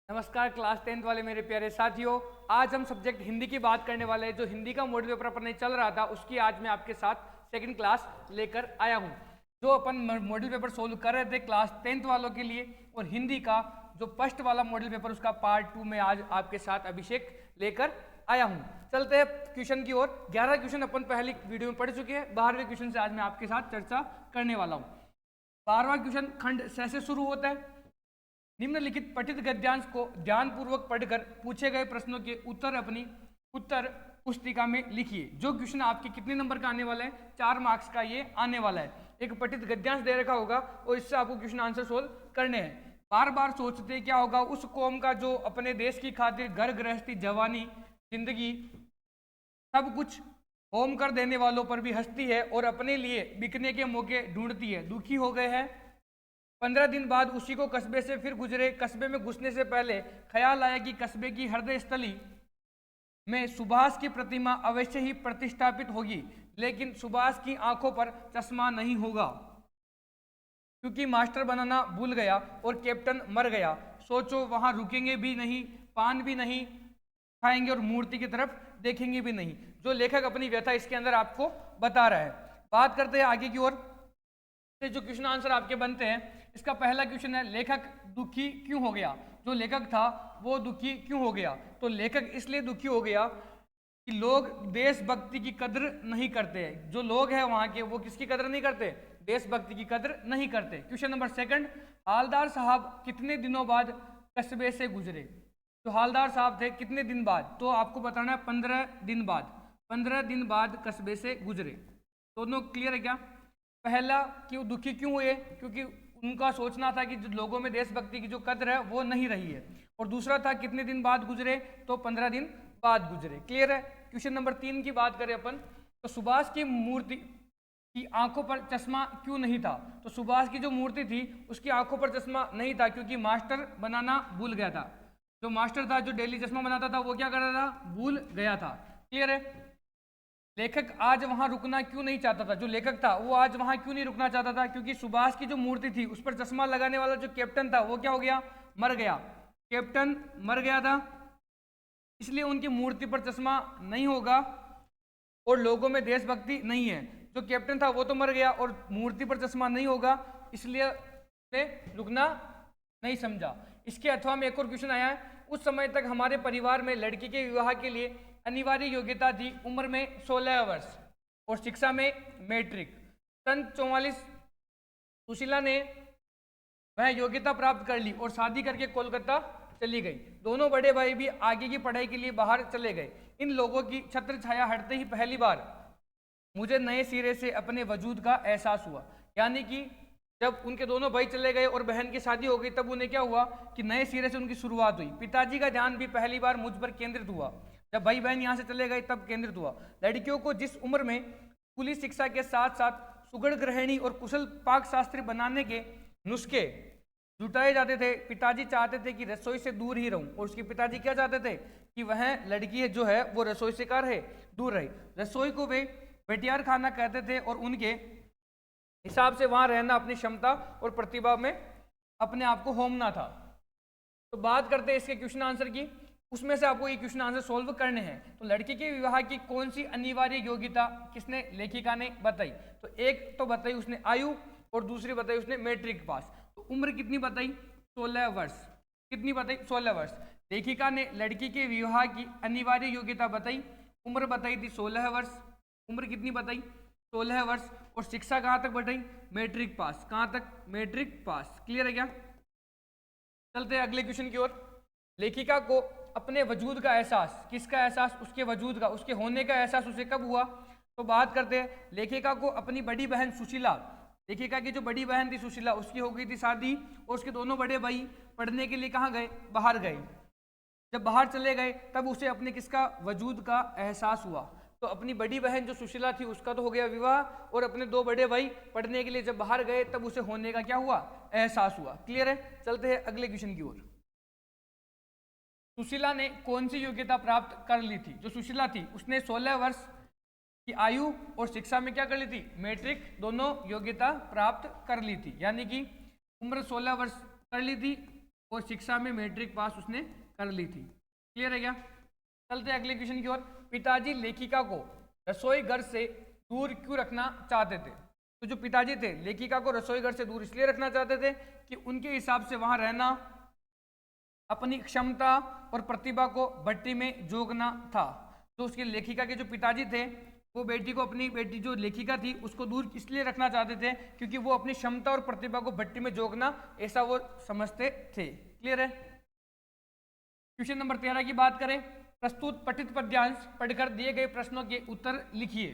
नमस्कार class 10th वाले मेरे प्यारे साथियों। आज हम सब्जेक्ट हिंदी की बात करने वाले हैं। जो हिंदी का मॉडल पेपर अपन चल रहा था उसकी आज मैं आपके साथ सेकंड क्लास लेकर आया हूं। जो अपन मॉडल पेपर सोल्व कर रहे थे क्लास 10th वालों के लिए, और हिंदी का जो फर्स्ट वाला मॉडल पेपर उसका पार्ट 2 में आज आपके साथ अभिषेक लेकर आया हूँ। चलते हैं क्वेश्चन की ओर। 11 क्वेश्चन अपन पहली वीडियो में पढ़ चुके हैं। 12वें क्वेश्चन से आज मैं आपके साथ चर्चा करने वाला हूँ। 12वां क्वेश्चन खंड स से शुरू होता है। निम्नलिखित पठित गद्यांश को ध्यानपूर्वक पढ़कर पूछे गए प्रश्नों के उत्तर अपनी उत्तर पुस्तिका में लिखिए। जो क्वेश्चन आपके कितने नंबर का आने वाला है, 4 मार्क्स का ये आने वाला है। एक पठित गद्यांश दे रखा होगा और इससे आपको क्वेश्चन आंसर सोल्व करने हैं। बार बार सोचते क्या होगा उस कौम का जो अपने देश की खातिर घर गृहस्थी जवानी जिंदगी सब कुछ होम कर देने वालों पर भी हंसती है और अपने लिए बिकने के मौके ढूंढती है। दुखी हो गए हैं। 15 दिन बाद उसी को कस्बे से फिर गुजरे। कस्बे में घुसने से पहले ख्याल आया कि कस्बे की हृदय स्थली में सुभाष की प्रतिमा अवश्य ही प्रतिष्ठापित होगी, लेकिन सुभाष की आंखों पर चश्मा नहीं होगा क्योंकि मास्टर बनाना भूल गया और कैप्टन मर गया। सोचो वहां रुकेंगे भी नहीं, पान भी नहीं खाएंगे और मूर्ति की तरफ देखेंगे भी नहीं। जो लेखक अपनी व्यथा इसके अंदर आपको बता रहा है। बात करते हैं आगे की ओर। जो क्वेश्चन आंसर आपके बनते हैं, इसका पहला क्वेश्चन है लेखक दुखी क्यों हो गया। जो लेखक था वो दुखी क्यों हो गया, तो लेखक इसलिए दुखी हो गया कि लोग देशभक्ति की कद्र नहीं करते। जो लोग हैं वहां के वो किसकी कद्र नहीं करते, देशभक्ति की कद्र नहीं करते। क्वेश्चन नंबर सेकंड, हालदार साहब कितने दिनों बाद कस्बे से गुजरे। तो हालदार साहब थे कितने दिन बाद, तो आपको बताना है 15 दिन बाद। 15 दिन बाद कस्बे से गुजरे। दोनों क्लियर है क्या। पहला कि वो दुखी क्यों हुए, क्योंकि उनका सोचना था कि जो लोगों में देशभक्ति की जो कद्र है वो नहीं रही है। और दूसरा था कितने दिन बाद गुजरे, तो 15 दिन बाद गुजरे। क्लियर है। क्वेश्चन नंबर 3 की बात करें अपन, तो सुभाष की मूर्ति की आंखों पर चश्मा क्यों नहीं था। तो सुभाष की जो मूर्ति थी उसकी आंखों पर चश्मा नहीं था क्योंकि मास्टर बनाना भूल गया था। जो मास्टर था जो डेली चश्मा बनाता था वो क्या कर रहा था, भूल गया था। क्लियर है। लेखक आज वहां रुकना क्यों नहीं चाहता था। जो लेखक था वो आज वहां क्यों नहीं रुकना चाहता था, क्योंकि सुभाष की जो मूर्ति थी उस पर चश्मा लगाने वाला जो कैप्टन था वो क्या हो गया, मर गया। कैप्टन मर गया था इसलिए उनकी मूर्ति पर चश्मा नहीं होगा और लोगों में देशभक्ति नहीं है। जो कैप्टन था वो तो मर गया और मूर्ति पर चश्मा नहीं होगा, इसलिए उसने रुकना नहीं समझा। इसके अथवा में एक और क्वेश्चन आया है, उस समय तक हमारे परिवार में लड़की के विवाह के लिए अनिवार्य योग्यता थी उम्र में 16 वर्ष और शिक्षा में मैट्रिक। सन 44 सुशीला ने वह योग्यता प्राप्त कर ली और शादी करके कोलकाता चली गई। दोनों बड़े भाई भी आगे की पढ़ाई के लिए बाहर चले गए। इन लोगों की छत्र छाया हटते ही पहली बार मुझे नए सिरे से अपने वजूद का एहसास हुआ। यानी कि जब उनके दोनों भाई चले गए और बहन की शादी हो गई तब उन्हें क्या हुआ कि नए सिरे से उनकी शुरुआत हुई। पिताजी का ध्यान भी पहली बार मुझ पर केंद्रित हुआ। जब भाई बहन यहाँ से चले गए तब केंद्रित हुआ। लड़कियों को जिस उम्र में स्कूली शिक्षा के साथ साथ सुगढ़ गृहिणी और कुशल पाक शास्त्री बनाने के नुस्खे जुटाए जाते थे, पिताजी चाहते थे कि रसोई से दूर ही रहूं। और उसके पिताजी क्या चाहते थे कि वह लड़की जो है वो रसोई से क्या रहे, दूर रहे। रसोई को वे बेटियार खाना कहते थे और उनके हिसाब से वहां रहना अपनी क्षमता और प्रतिभा में अपने आप को होमना था। तो बात करते हैं इसके क्वेश्चन आंसर की। उसमें से आपको ये क्वेश्चन आंसर सोल्व करने हैं। तो लड़की के विवाह की कौन सी अनिवार्य योग्यता किसने, लेखिका ने बताई। तो एक तो बताई उसने आयु और दूसरी बताई उसने मैट्रिक पास। तो उम्र कितनी बताई, 16 वर्ष। कितनी बताई, 16 वर्ष। लेखिका ने लड़की के विवाह की अनिवार्य योग्यता बताई, उम्र बताई थी 16 वर्ष। उम्र कितनी बताई, 16 वर्ष। और शिक्षा कहाँ तक बताई, मैट्रिक पास। कहाँ तक, मैट्रिक पास। क्लियर है क्या। चलते हैं अगले क्वेश्चन की ओर। लेखिका को अपने वजूद का एहसास, किसका एहसास, उसके वजूद का, उसके होने का एहसास उसे कब हुआ। तो बात करते हैं लेखिका को अपनी बड़ी बहन सुशीला, लेखिका की जो बड़ी बहन थी सुशीला उसकी हो गई थी शादी और उसके दोनों बड़े भाई पढ़ने के लिए कहाँ गए, बाहर गए। जब बाहर चले गए तब उसे अपने किसका, वजूद का एहसास हुआ। तो अपनी बड़ी बहन जो सुशीला थी उसका तो हो गया विवाह और अपने 2 बड़े भाई पढ़ने के लिए जब बाहर गए तब उसे होने का क्या हुआ, एहसास हुआ। क्लियर है। चलते हैं अगले क्वेश्चन की ओर। सुशीला ने कौन सी योग्यता प्राप्त कर ली थी। जो सुशीला थी उसने 16 वर्ष की आयु और शिक्षा में क्या कर ली थी, मैट्रिक, दोनों योग्यता प्राप्त कर ली थी। यानी कि उम्र 16 वर्ष कर ली थी और शिक्षा में मैट्रिक पास उसने कर ली थी। क्लियर है क्या? चलते अगले क्वेश्चन की ओर। पिताजी लेखिका को रसोई घर से दूर क्यों रखना चाहते थे? तो जो पिताजी थे लेखिका को रसोई घर से दूर इसलिए रखना चाहते थे कि उनके हिसाब से वहां रहना अपनी क्षमता और प्रतिभा को भट्टी में जोगना था। तो उसके लेखिका के जो पिताजी थे वो बेटी को, अपनी बेटी जो लेखिका थी उसको दूर इसलिए रखना चाहते थे क्योंकि वो अपनी क्षमता और प्रतिभा को भट्टी में जोगना ऐसा वो समझते थे। क्लियर है? क्वेश्चन नंबर 13 की बात करें। प्रस्तुत पठित पद्यांश पढ़कर दिए गए प्रश्नों के उत्तर लिखिए।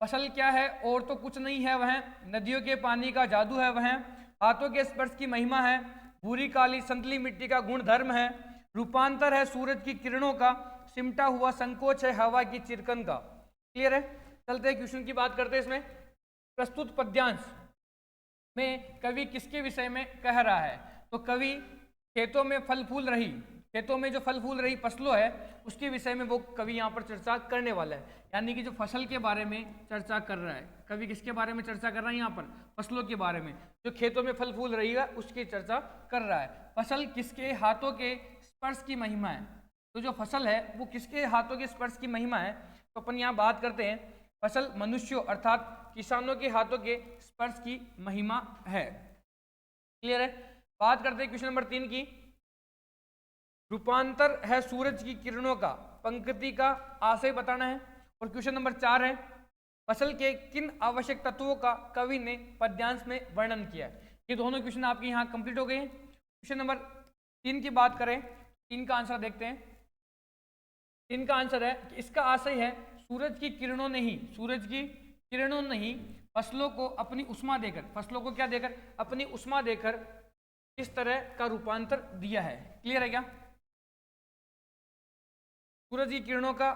फसल क्या है? और तो कुछ नहीं है वह, नदियों के पानी का जादू है वह, हाथों के स्पर्श की महिमा है, भूरी काली संतली मिट्टी का गुण धर्म है, रूपांतर है सूरज की किरणों का, सिमटा हुआ संकोच है हवा की चिरकन का। क्लियर है? चलते हैं क्वेश्चन की बात करते हैं। इसमें प्रस्तुत पद्यांश में कवि किसके विषय में कह रहा है? तो कवि खेतों में फल फूल रही, खेतों में जो फल फूल रही फसलों है उसके विषय में वो कवि यहाँ पर चर्चा करने वाला है। यानी कि जो फसल के बारे में चर्चा कर रहा है, कवि किसके बारे में चर्चा कर रहा है? यहाँ पर फसलों के बारे में, जो खेतों में फल फूल रही है उसकी चर्चा कर रहा है। फसल किसके हाथों के स्पर्श की महिमा है? तो जो फसल है वो किसके हाथों के स्पर्श की महिमा है? तो अपन यहाँ बात करते हैं फसल मनुष्यों अर्थात किसानों के हाथों के स्पर्श की महिमा है। क्लियर है? बात करते हैं क्वेश्चन नंबर 3 की। रूपांतर है सूरज की किरणों का, पंक्ति का आशय बताना है। और क्वेश्चन नंबर 4 है फसल के किन आवश्यक तत्वों का कवि ने पद्यांश में वर्णन किया है। ये दोनों क्वेश्चन आपके यहाँ कंप्लीट हो गए हैं। क्वेश्चन नंबर 3 की बात करें, 3 का आंसर देखते हैं। 3 का आंसर है कि इसका आशय है सूरज की किरणों ने ही, सूरज की किरणों ने ही फसलों को अपनी उष्मा देकर, फसलों को क्या देकर? अपनी उष्मा देकर किस तरह का रूपांतर दिया है। क्लियर है क्या? सूरज की किरणों का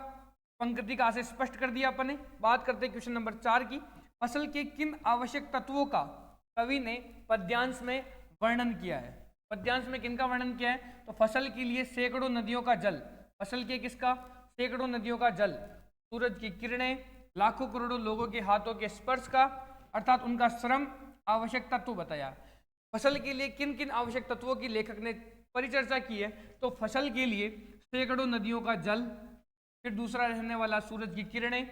पंक्ति का आशय स्पष्ट कर दिया अपन ने। बात करते हैं क्वेश्चन नंबर 4 की। फसल के किन आवश्यक तत्वों का कवि ने पद्यांश में वर्णन किया है? पद्यांश में किनका वर्णन किया है? तो फसल के लिए सैकड़ों नदियों का जल, फसल के किसका? सैकड़ों नदियों का जल, सूरज की किरणें, लाखों करोड़ों लोगों के हाथों के स्पर्श का अर्थात उनका श्रम आवश्यक तत्व बताया। फसल के लिए किन किन आवश्यक तत्वों की लेखक ने परिचर्चा की है? तो फसल के लिए सैकड़ों नदियों का जल, फिर दूसरा रहने वाला सूरज की किरणें,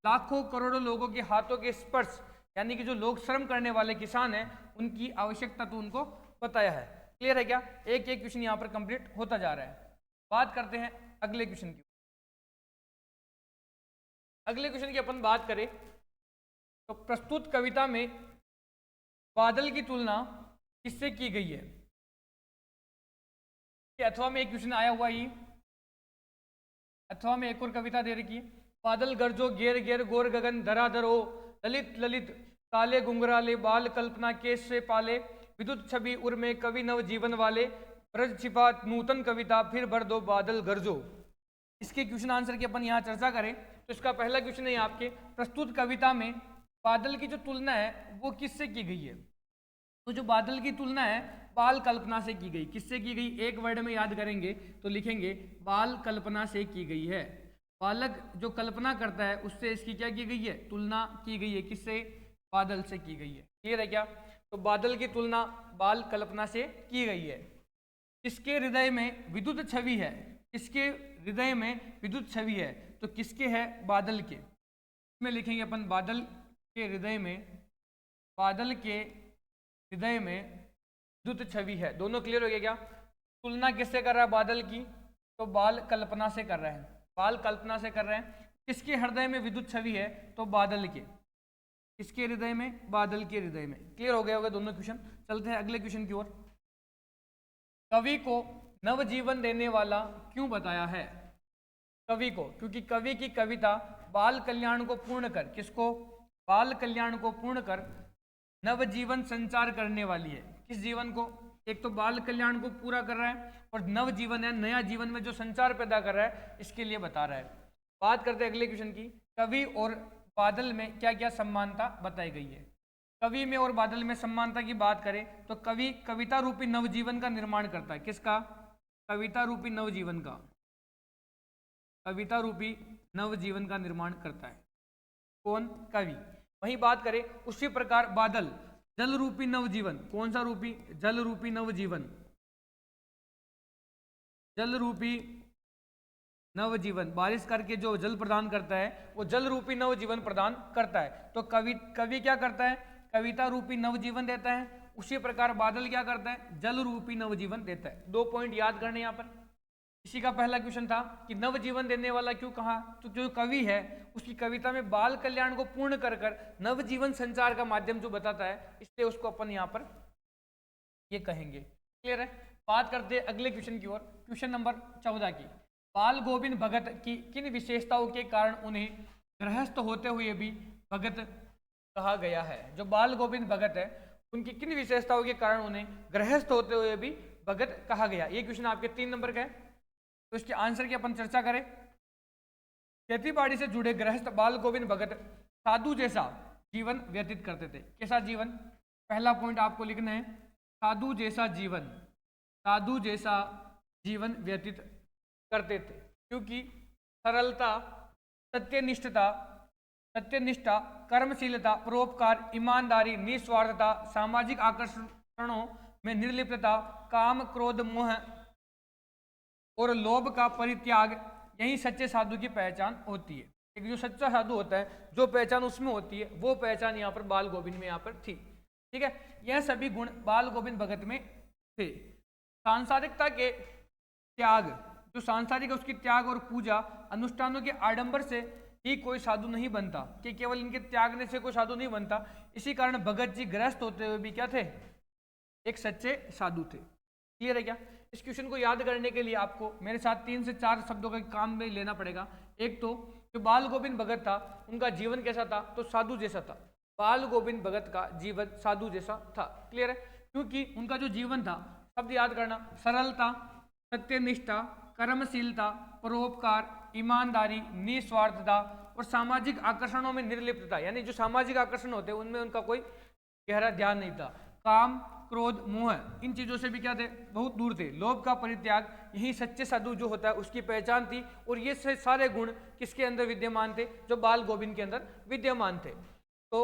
लाखों करोड़ों लोगों के हाथों के स्पर्श, यानी कि जो लोग श्रम करने वाले किसान हैं उनकी आवश्यक तत्व उनको बताया है। क्लियर है क्या? एक एक क्वेश्चन यहाँ पर कंप्लीट होता जा रहा है। बात करते हैं अगले क्वेश्चन की। अगले क्वेश्चन की अपन बात करें तो प्रस्तुत कविता में बादल की तुलना किससे की गई है? अथवा में एक क्वेश्चन आया हुआ ही, अथवा में एक और कविता दे रखी है। बादल गरजो घेर घेर गोर गगन धराधर हो, ललित ललित काले गुंगराले बाल कल्पना केश से पाले, विद्युत छवि उर में कवि नव जीवन वाले, ब्रज छिपा नूतन कविता फिर भर दो बादल गरजो। इसके क्वेश्चन आंसर की अपन यहाँ चर्चा करें तो इसका पहला क्वेश्चन है आपके, प्रस्तुत कविता में बादल की जो तुलना है वो किससे की गई है? तो जो बादल की तुलना है बाल कल्पना से की गई। किससे की गई? एक वर्ड में याद करेंगे तो लिखेंगे बाल कल्पना से की गई है। बालक जो कल्पना करता है उससे इसकी क्या की गई है? तुलना की गई है। किससे? बादल से की गई है। क्लियर है क्या? तो बादल की तुलना बाल कल्पना से की गई है। किसके हृदय में विद्युत छवि है? किसके हृदय में विद्युत छवि है? तो किसके है? बादल के। इसमें लिखेंगे अपन बादल के हृदय में, बादल के हृदय में विद्युत छवि है। दोनों क्लियर हो गया क्या? तुलना किससे कर रहा है बादल की? तो बाल कल्पना से कर रहे हैं, बाल कल्पना से कर रहे हैं। किसके हृदय में विद्युत छवि है? तो बादल के। किसके हृदय में? बादल के हृदय में। क्लियर हो गया होगा दोनों क्वेश्चन। चलते हैं अगले क्वेश्चन की ओर। कवि को नवजीवन देने वाला क्यों बताया है? कवि को, क्योंकि कवि की कविता बाल कल्याण को पूर्ण कर, किसको? बाल कल्याण को पूर्ण कर नवजीवन संचार करने वाली है। किस जीवन को? एक तो बाल कल्याण को पूरा कर रहा है और नव जीवन है, नया जीवन में जो संचार पैदा कर रहा है इसके लिए बता रहा है। बात करते हैं अगले क्वेश्चन की। कवि और बादल में क्या क्या समानता बताई गई है? कवि में और बादल में समानता की बात करें तो कवि कविता रूपी नवजीवन का निर्माण करता है। किसका? कविता रूपी नवजीवन का, कविता रूपी नवजीवन का निर्माण करता है। कौन? कवि। वहीं बात करें उसी प्रकार बादल जल रूपी नवजीवन, कौन सा रूपी? जल रूपी नवजीवन, जल रूपी नवजीवन, बारिश करके जो जल प्रदान करता है वो जल रूपी नवजीवन प्रदान करता है। तो कवि क्या करता है, कविता रूपी नवजीवन देता है। उसी प्रकार बादल क्या करता है, जल रूपी नवजीवन देता है। 2 पॉइंट याद करने यहाँ पर। इसी का पहला क्वेश्चन था कि नवजीवन देने वाला क्यों कहा, तो जो कवि है उसकी कविता में बाल कल्याण को पूर्ण कर नवजीवन संचार का माध्यम जो बताता है, इसलिए उसको अपन यहाँ पर ये कहेंगे। क्लियर है। बात करते हैं अगले क्वेश्चन की ओर, क्वेश्चन नंबर 14 की। बाल गोविंद भगत की किन विशेषताओं के कारण उन्हें गृहस्थ होते हुए भी भगत कहा गया है। जो बाल गोविंद भगत है उनकी किन विशेषताओं के कारण उन्हें गृहस्थ होते हुए भी भगत कहा गया। ये क्वेश्चन आपके 3 नंबर का है। तो इसके आंसर की अपन चर्चा करें। खेती से जुड़े गृहस्थ बाल गोविंद भगत साधु जैसा जीवन व्यतीत करते थे। कैसा जीवन, पहला पॉइंट आपको लिखना है, साधु जैसा जीवन, साधु जैसा जीवन व्यतीत करते थे। क्योंकि सरलता, सत्यनिष्ठा, कर्मशीलता, परोपकार, ईमानदारी, निस्वार्थता, सामाजिक आकर्षणों में निर्लिप्तता, काम, क्रोध, मोह और लोभ का परित्याग, यही सच्चे साधु की पहचान होती है। एक जो सच्चा साधु होता है, जो पहचान उसमें होती है, वो पहचान यहाँ पर बाल गोविंद में यहाँ पर थी। ठीक है, यह सभी गुण बाल गोविंद भगत में थे। सांसारिकता के त्याग, जो सांसारिक है उसकी त्याग और पूजा अनुष्ठानों के आडंबर से ही कोई साधु नहीं बनता, कि केवल इनके त्यागने से कोई साधु नहीं बनता। इसी कारण भगत जी गृहस्थ होते हुए भी क्या थे, एक सच्चे साधु थे। क्लियर है क्या। इस क्वेश्चन को याद करने के लिए आपको मेरे साथ 3 से 4 शब्दों का काम में लेना पड़ेगा। एक तो जो बाल गोविंद भगत था उनका जीवन कैसा था, तो साधु जैसा था। बाल गोविंद भगत का जीवन साधु जैसा था। क्लियर है, क्योंकि उनका जो जीवन था, शब्द याद करना, सरलता, सत्यनिष्ठा, कर्मशीलता, परोपकार, ईमानदारी, निस्वार्थता और सामाजिक आकर्षणों में निर्लिप्तता, यानी जो सामाजिक आकर्षण होते हैं उनमें उनका कोई गहरा ध्यान नहीं था। काम, क्रोध, मोह, इन चीजों से भी क्या थे, बहुत दूर थे। लोभ का परित्याग, यही सच्चे साधु जो होता है उसकी पहचान थी। और ये सारे गुण किसके अंदर विद्यमान थे, जो बाल गोविंद के अंदर विद्यमान थे। तो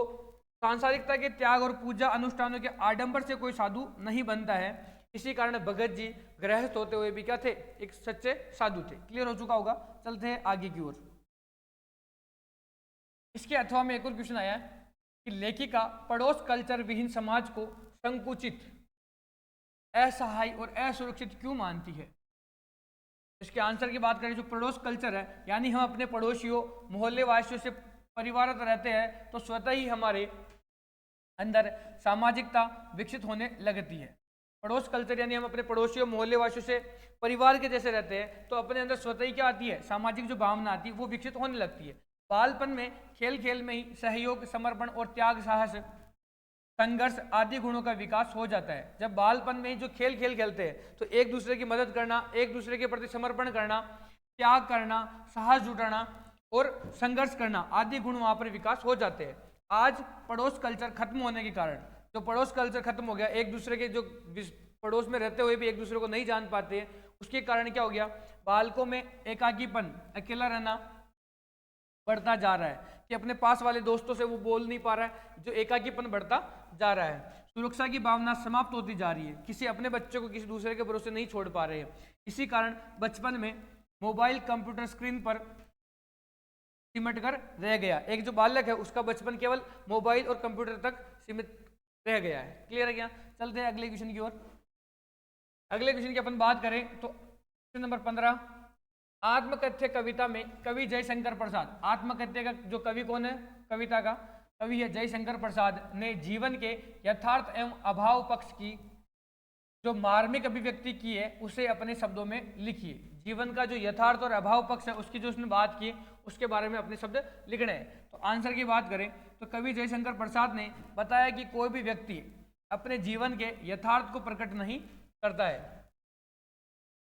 सांसारिकता के त्याग और पूजा अनुष्ठानों के आडंबर से कोई साधु नहीं बनता है। इसी कारण भगत जी गृहस्थ होते हुए भी क्या थे, एक सच्चे साधु थे। क्लियर हो चुका होगा। चलते हैं आगे की ओर। इसके अथवा में एक और क्वेश्चन आया है कि लेखिका पड़ोस कल्चर विहीन समाज को संकुचित, असहाय और असुरक्षित क्यों मानती है। इसके आंसर की बात करें, जो पड़ोस कल्चर है, यानी हम अपने पड़ोसियों, मोहल्ले वासियों से परिवारत रहते हैं तो स्वतः ही हमारे अंदर सामाजिकता विकसित होने लगती है। पड़ोस कल्चर यानी हम अपने पड़ोसियों, मोहल्ले वासियों से परिवार के जैसे रहते हैं तो अपने अंदर स्वतः ही क्या आती है, सामाजिक जो भावना आती है वो विकसित होने लगती है। बालपन में खेल खेल में ही सहयोग, समर्पण और त्याग, साहस, संघर्ष आदि गुणों का विकास हो जाता है। जब बालपन में जो खेल खेलते हैं तो एक दूसरे की मदद करना, एक दूसरे के प्रति समर्पण करना, त्याग करना, साहस जुटाना और संघर्ष करना आदि गुण वहां पर विकास हो जाते हैं। आज पड़ोस कल्चर खत्म होने के कारण, जो पड़ोस कल्चर खत्म हो गया, एक दूसरे के जो पड़ोस में रहते हुए भी एक दूसरे को नहीं जान पाते हैं, उसके कारण क्या हो गया, बालकों में एकाकीपन, अकेला रहना बढ़ता जा रहा है कि अपने पास वाले दोस्तों से वो बोल नहीं पा रहा है, जो एकाकीपन बढ़ता जा रहा है। सुरक्षा की भावना समाप्त होती जा रही है, किसी अपने बच्चे को किसी दूसरे के भरोसे नहीं छोड़ पा रहे हैं। इसी कारण बचपन में मोबाइल, कंप्यूटर स्क्रीन पर सिमट कर रह गया। एक जो बालक है उसका बचपन केवल मोबाइल और कंप्यूटर तक सीमित रह गया है। क्लियर है क्या। चलते हैं अगले क्वेश्चन की ओर। अगले क्वेश्चन की अपन बात करें तो क्वेश्चन नंबर 15, आत्मकथ्य कविता में कवि जयशंकर प्रसाद, आत्मकथ्य का जो कवि कौन है, कविता का कवि है जयशंकर प्रसाद, ने जीवन के यथार्थ एवं अभाव पक्ष की जो मार्मिक अभिव्यक्ति की है उसे अपने शब्दों में लिखिए। जीवन का जो यथार्थ और अभाव पक्ष है उसकी जो उसने बात की उसके बारे में अपने शब्द लिखने हैं। तो आंसर की बात करें तो कवि जयशंकर प्रसाद ने बताया कि कोई भी व्यक्ति अपने जीवन के यथार्थ को प्रकट नहीं करता है,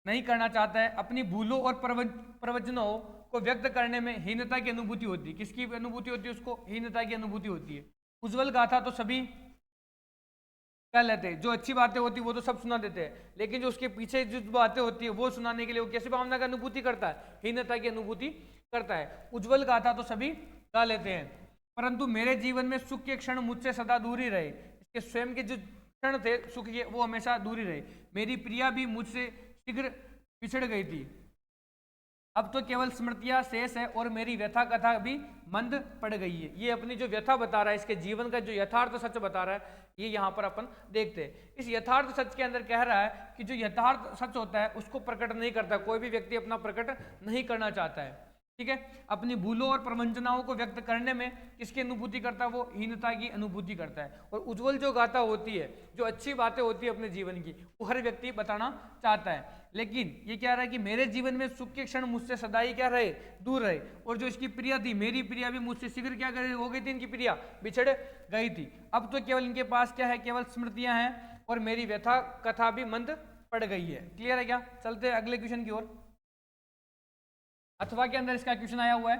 नहीं करना चाहता है, अपनी भूलों और प्रवचनों को व्यक्त करने में हीनता की अनुभूति होती है। किसकी अनुभूति होती है, उसको हीनता की अनुभूति होती है। उज्जवल गाथा तो सभी क्या लेते हैं, जो अच्छी बातें होती है वो तो सब सुना देते हैं, लेकिन जो उसके पीछे जो बातें होती है वो सुनाने के लिए वो कैसी भावना की अनुभूति करता है, हीनता की अनुभूति करता है। उज्जवल गाथा तो सभी गा लेते हैं, परंतु मेरे जीवन में सुख के क्षण मुझसे सदा दूर ही रहे। इसके स्वयं के जो क्षण थे सुख के वो हमेशा दूर ही रहे। मेरी प्रिया भी मुझसे शीघ्र पिछड़ गई थी, अब तो केवल स्मृतियां शेष है और मेरी व्यथा कथा भी मंद पड़ गई है। ये अपनी जो व्यथा बता रहा है, इसके जीवन का जो यथार्थ सच बता रहा है, ये यहाँ पर अपन देखते हैं। इस यथार्थ सच के अंदर कह रहा है कि जो यथार्थ सच होता है उसको प्रकट नहीं करता, कोई भी व्यक्ति अपना प्रकट नहीं करना चाहता है, ठीक है। अपनी भूलों और प्रवंचनाओं को व्यक्त करने में किसकी अनुभूति करता है? वो हीनता की अनुभूति करता है। और उज्जवल जो गाथा होती है, जो अच्छी बातें होती है अपने जीवन की, वो हर व्यक्ति बताना चाहता है। लेकिन ये क्या रहा है कि मेरे जीवन में सुख के क्षण मुझसे सदा ही क्या रहे, दूर रहे। और जो इसकी प्रिया थी, मेरी प्रिया भी मुझसे शीघ्र क्या कर हो गई थी, इनकी प्रिया बिछड़ गई थी। अब तो केवल इनके पास क्या है, केवल स्मृतियां हैं और मेरी व्यथा कथा भी मंद पड़ गई है। क्लियर है क्या? चलते हैं अगले क्वेश्चन की ओर। अथवा के अंदर इसका क्वेश्चन आया हुआ है,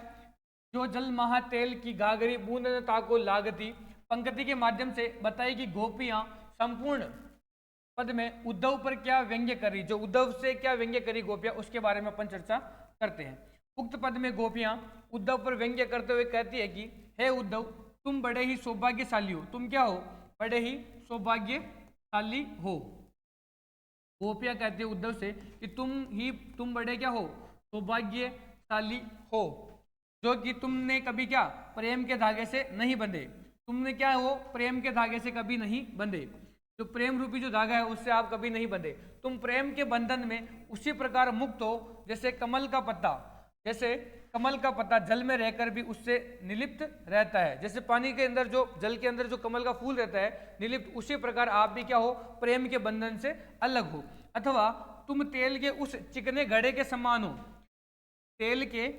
जो जल महा तेल की गागरी बूंद ताको लागती, पंक्ति के माध्यम से बताई कि गोपियां संपूर्ण पद में उद्धव पर क्या व्यंग्य करी, जो उद्धव से क्या व्यंग्य करी गोपियां, उसके बारे में अपन चर्चा करते हैं। उक्त पद में गोपियां उद्धव पर व्यंग्य करते हुए कहती है कि हे उद्धव, तुम बड़े ही सौभाग्यशाली हो। तुम क्या हो? बड़े ही सौभाग्यशाली हो। गोपियां कहती है उद्धव से कि तुम बड़े क्या हो? सौभाग्यशाली हो, जो कि तुमने कभी क्या प्रेम के धागे से नहीं बंधे। तुमने क्या हो? प्रेम के धागे से कभी नहीं बंधे। जो प्रेम रूपी जो धागा है उससे आप कभी नहीं बंधे। तुम प्रेम के बंधन में उसी प्रकार मुक्त हो जैसे कमल का पत्ता, जैसे कमल का पत्ता जल में रहकर भी उससे निलिप्त रहता है। जैसे पानी के अंदर जो जल के अंदर जो कमल का फूल रहता है निलिप्त, उसी प्रकार आप भी क्या हो? प्रेम के बंधन से अलग हो। अथवा तुम तेल के उस चिकने घड़े के समान हो, तेल के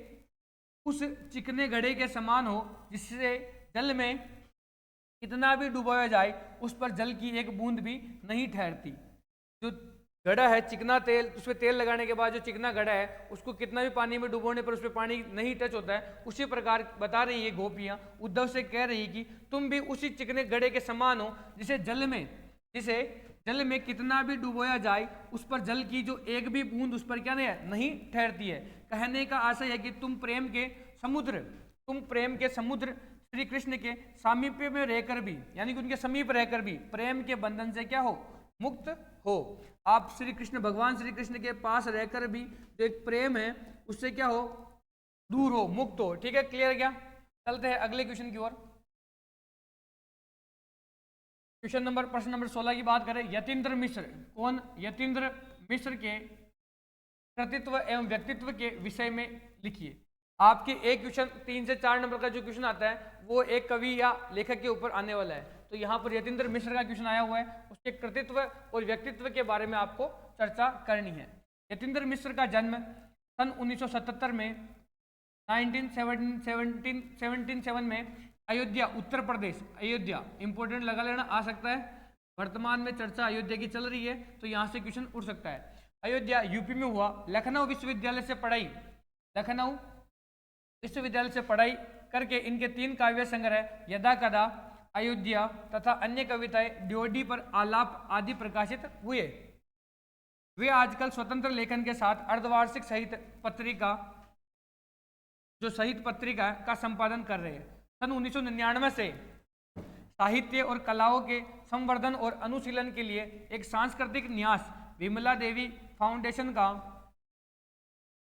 उस चिकने घड़े के समान हो जिससे जल में कितना भी डुबोया जाए उस पर जल की एक बूंद भी नहीं ठहरती। जो घड़ा है चिकना तेल, उसमें तेल लगाने के बाद जो चिकना घड़ा है उसको कितना भी पानी में डुबोने पर उसमें पानी नहीं टच होता है। उसी प्रकार बता रही है गोपियां, उद्धव से कह रही है कि तुम भी उसी चिकने घड़े के समान हो जिसे जल में कितना भी डुबोया जाए उस पर जल की जो एक भी बूंद उस पर क्या नहीं ठहरती है। कहने का आशय है कि तुम प्रेम के समुद्र श्री कृष्ण के सामीप्य में रहकर भी, यानी कि उनके समीप रहकर भी प्रेम के बंधन से क्या हो? मुक्त हो। आप श्री कृष्ण, भगवान श्री कृष्ण के पास रहकर भी जो एक प्रेम है उससे क्या हो? दूर हो, मुक्त हो। ठीक है, क्लियर क्या? चलते हैं अगले क्वेश्चन की ओर। प्रश्न नंबर 16 की बात करें। यतीन्द्र मिश्र, कौन? यतीन्द्र मिश्र के कृतित्व एवं व्यक्तित्व के विषय में लिखिए। आपके एक क्वेश्चन 3 से 4 नंबर का जो क्वेश्चन आता है वो एक कवि या लेखक के ऊपर आने वाला है। तो यहाँ पर यतीन्द्र मिश्र का क्वेश्चन आया हुआ है, उसके कृतित्व और व्यक्तित्व के बारे में आपको चर्चा करनी है। यतीन्द्र मिश्र का जन्म सन 1977 में 1977 में अयोध्या, उत्तर प्रदेश। अयोध्या इंपोर्टेंट लगा लेना, आ सकता है। वर्तमान में चर्चा अयोध्या की चल रही है तो यहाँ से क्वेश्चन उठ सकता है। अयोध्या यूपी में हुआ। लखनऊ विश्वविद्यालय से पढ़ाई करके इनके 3 काव्य संग्रह यदा कदा, अयोध्या तथा अन्य कविताएं ड्योढ़ी पर आलाप आदि प्रकाशित हुए। वे आजकल स्वतंत्र लेखन के साथ अर्धवार्षिक साहित्य पत्रिका का संपादन कर रहे हैं। सन 1999 से साहित्य और कलाओं के संवर्धन और अनुशीलन के लिए एक सांस्कृतिक न्यास विमला देवी फाउंडेशन का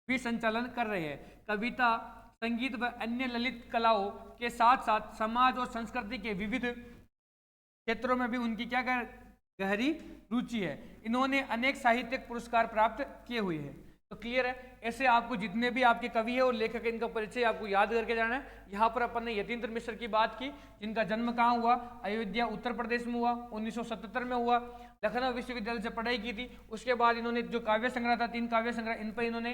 भी संचालन कर रहे हैं। कविता, संगीत व अन्य ललित कलाओं के साथ साथ समाज और संस्कृति के विविध क्षेत्रों में भी उनकी क्या गहरी रुचि है। इन्होंने अनेक साहित्यिक पुरस्कार प्राप्त किए हुए हैं। तो क्लियर है, ऐसे आपको जितने भी आपके कवि है और लेखक है इनका परिचय आपको याद करके जाना है। यहाँ पर अपन ने यतीन्द्र मिश्र की बात की, जिनका जन्म कहाँ हुआ? अयोध्या, उत्तर प्रदेश में हुआ, 1977 में हुआ। लखनऊ विश्वविद्यालय से पढ़ाई की थी। उसके बाद इन्होंने जो काव्य संग्रह था, 3 काव्य संग्रह, इन पर इन्होंने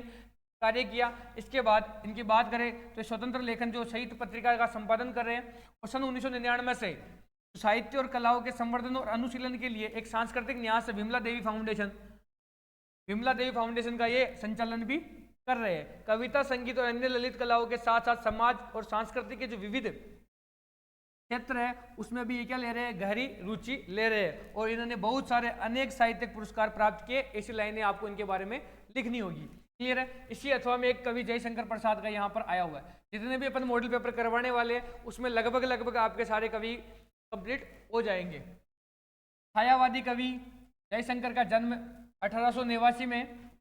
कार्य किया। इसके बाद इनकी बात करें तो स्वतंत्र लेखन जो साहित्य पत्रिका का संपादन कर रहे हैं। और सन 1999 से साहित्य और कलाओं के संवर्धन और अनुशीलन के लिए एक सांस्कृतिक न्यास विमला देवी फाउंडेशन का ये संचालन भी कर रहे हैं। कविता, संगीत और अन्य ललित कलाओं के साथ साथ समाज और संस्कृति के जो विविध क्षेत्र है उसमें भी ये क्या ले रहे हैं? गहरी रुचि ले रहे हैं। और इन्होंने बहुत सारे अनेक साहित्यिक पुरस्कार प्राप्त किए। ऐसी लाइनें आपको इनके बारे में लिखनी होगी। क्लियर है? इसी अथवा में एक कवि जयशंकर प्रसाद का यहाँ पर आया हुआ है। जितने भी अपन मॉडल पेपर करवाने वाले हैं उसमें लगभग आपके सारे कवि कंप्लीट हो जाएंगे। छायावादी कवि जयशंकर का जन्म 1889 में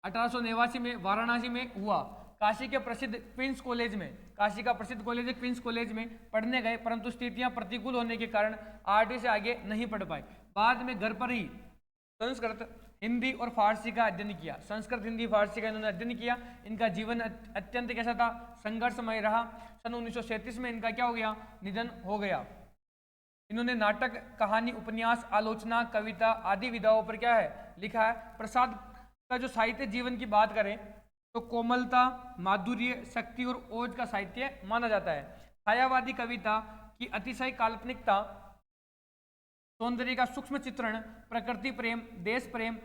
1889 में वाराणसी में हुआ। काशी के प्रसिद्ध क्वींस कॉलेज में, काशी का प्रसिद्ध कॉलेज है क्वींस कॉलेज में पढ़ने गए, परंतु स्थितियां प्रतिकूल होने के कारण 8वीं से आगे नहीं पढ़ पाए। बाद में घर पर ही संस्कृत, हिंदी और फारसी का अध्ययन किया। संस्कृत, हिंदी, फारसी का इन्होंने अध्ययन किया। इनका जीवन अत्यंत कैसा था, संघर्षमय रहा। सन 1937 में इनका क्या हो गया, निधन हो गया। इन्होंने नाटक, कहानी, उपन्यास, आलोचना, कविता आदि विधाओं पर क्या है, लिखा है। प्रसाद का जो साहित्य जीवन की बात करें तो कोमलता, माधुर्य, शक्ति और ओज का साहित्य माना जाता है। छायावादी कविता की अतिशय काल्पनिकता, सौंदर्य का सूक्ष्म चित्रण, प्रकृति प्रेम, देश प्रेम,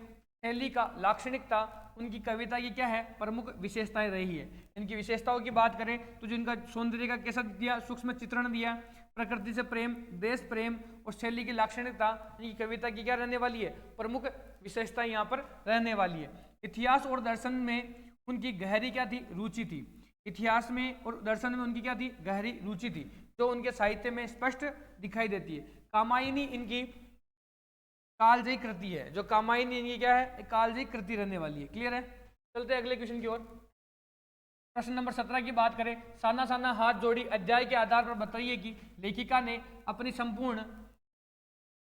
शैली का लाक्षणिकता उनकी कविता की क्या है, प्रमुख विशेषताएं रही है। इनकी विशेषताओं की बात करें तो जो इनका सौंदर्य का कैसा दिया, सूक्ष्म चित्रण दिया, प्रकृति से प्रेम, देश प्रेम और शैली की लाक्षणिकता इनकी कविता की क्या रहने वाली है, प्रमुख विशेषता यहाँ पर रहने वाली है। इतिहास और दर्शन में उनकी गहरी क्या थी, रुचि थी। इतिहास में और दर्शन में उनकी क्या थी, गहरी रुचि थी, जो उनके साहित्य में स्पष्ट दिखाई देती है। कामायनी इनकी कालजयी कृति है। जो कामायनी इनकी क्या है, कालजयी कृति रहने वाली है। क्लियर है? चलते हैं अगले क्वेश्चन की ओर। प्रश्न नंबर 17 की बात करें। साना साना हाथ जोड़ी अध्याय के आधार पर बताइए कि लेखिका ने अपनी संपूर्ण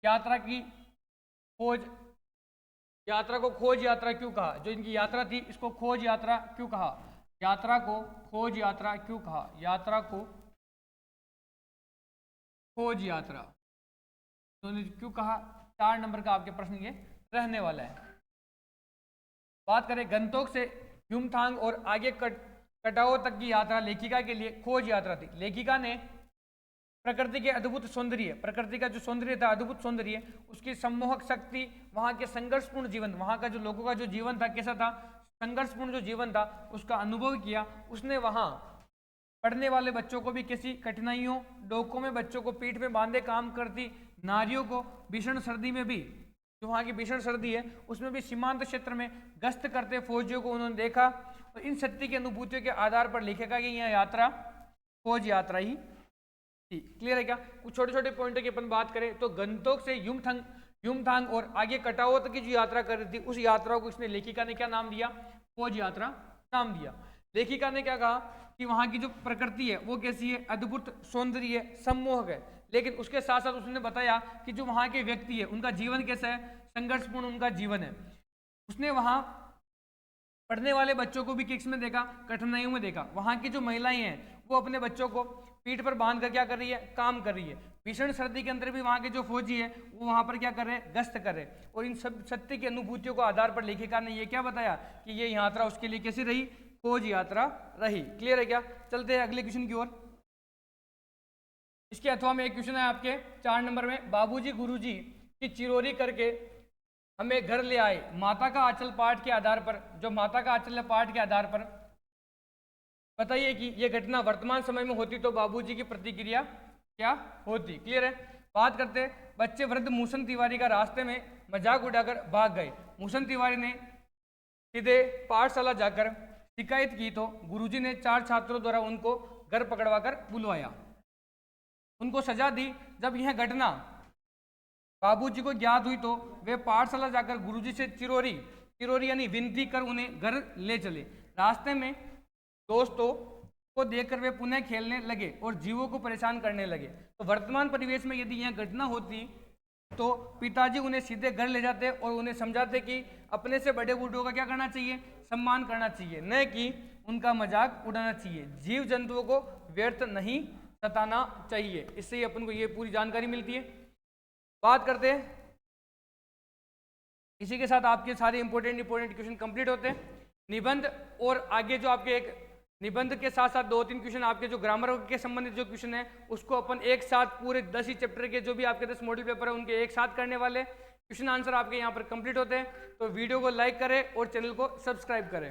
यात्रा की खोज, यात्रा को खोज यात्रा क्यों कहा? जो इनकी यात्रा थी इसको खोज यात्रा क्यों कहा? यात्रा को खोज यात्रा क्यों कहा? यात्रा को खोज यात्रा तो क्यों कहा? 4 नंबर का आपके प्रश्न ये रहने वाला है। बात करें गंतोक से युमथांग और आगे कटाओ तक की यात्रा लेखिका के लिए खोज यात्रा थी। लेखिका ने प्रकृति के अद्भुत सौंदर्य, प्रकृति का जो सौंदर्य था, अद्भुत सौंदर्य, उसकी सम्मोहक शक्ति, वहाँ के संघर्षपूर्ण जीवन, वहाँ का जो लोगों का जो जीवन था कैसा था, संघर्षपूर्ण जो जीवन था, उसका अनुभव किया। उसने वहाँ पढ़ने वाले बच्चों को भी कैसी कठिनाइयों, डोकों में बच्चों को पीठ में बांधे काम करती नारियों को भीषण सर्दी में भी, जो वहाँ की भीषण सर्दी है उसमें भी सीमांत क्षेत्र में गश्त करते फौजियों को उन्होंने देखा। और इन सत्य की अनुभूतियों के आधार पर लिखेगा कि यह यात्रा खोज यात्रा ही थी। क्लियर है क्या? कुछ छोटे छोटे पॉइंटों की अपन बात करें तो गंतोक से युमथांग और आगे कटाओ तक की जो यात्रा कर रही थी, उस यात्रा को इसने लेखिका ने क्या नाम दिया? खोज यात्रा नाम दिया। लेखिका ने क्या कहा कि वहाँ की जो प्रकृति है वो कैसी है, अद्भुत सौंदर्य, सम्मोहक है। लेकिन उसके साथ साथ उसने बताया कि जो वहाँ के व्यक्ति है उनका जीवन कैसा है, संघर्षपूर्ण उनका जीवन है। उसने वहाँ पढ़ने वाले बच्चों को भी किस में देखा, कठिनाइयों में देखा। वहाँ की जो महिलाएं हैं वो अपने बच्चों को पीठ पर बांध कर क्या कर रही है, काम कर रही है। भीषण सर्दी के अंदर भी वहाँ के जो फौजी है वो वहाँ पर क्या कर रहे हैं, गश्त कर रहे हैं। और इन सब सत्य की अनुभूतियों को आधार पर लेखिका ने ये क्या बताया कि ये यात्रा उसके लिए कैसी रही, खोज यात्रा रही। क्लियर है क्या? चलते हैं अगले क्वेश्चन की ओर। इसके अथवा में एक क्वेश्चन है आपके 4 नंबर में। बाबूजी गुरुजी की चिरोरी करके हमें घर ले आए। माता का आंचल पाठ के आधार पर, जो माता का आंचल पाठ के आधार पर बताइए कि यह घटना वर्तमान समय में होती तो बाबूजी की प्रतिक्रिया क्या होती। क्लियर है? बात करते हैं। बच्चे वृद्ध मूसन तिवारी का रास्ते में मजाक उड़ाकर भाग गए। मूसन तिवारी ने सीधे पाठशाला जाकर शिकायत की तो गुरुजी ने 4 छात्रों द्वारा उनको घर पकड़वाकर बुलवाया, उनको सजा दी। जब यह घटना बाबूजी को ज्ञात हुई तो वे पाठशाला जाकर गुरुजी से चिरोरी यानी विनती कर उन्हें घर ले चले। रास्ते में दोस्तों को देखकर वे पुनः खेलने लगे और जीवों को परेशान करने लगे। तो वर्तमान परिवेश में यदि यह घटना होती तो पिताजी उन्हें सीधे घर ले जाते और उन्हें समझाते कि अपने से बड़े बूढ़ों का क्या करना चाहिए, सम्मान करना चाहिए, न कि उनका मजाक उड़ाना चाहिए। जीव जंतुओं को व्यर्थ नहीं सताना चाहिए। इससे ही अपन को ये पूरी जानकारी मिलती है। बात करते हैं, इसी के साथ आपके सारे इंपॉर्टेंट क्वेश्चन कंप्लीट होते हैं। निबंध और आगे जो आपके एक निबंध के साथ साथ 2-3 क्वेश्चन आपके जो ग्रामर के संबंधित जो क्वेश्चन है उसको अपन एक साथ पूरे 10 ही चैप्टर के जो भी आपके 10 मॉडल पेपर है उनके एक साथ करने वाले। क्वेश्चन आंसर आपके यहाँ पर कंप्लीट होते हैं। तो वीडियो को लाइक करें और चैनल को सब्सक्राइब करें।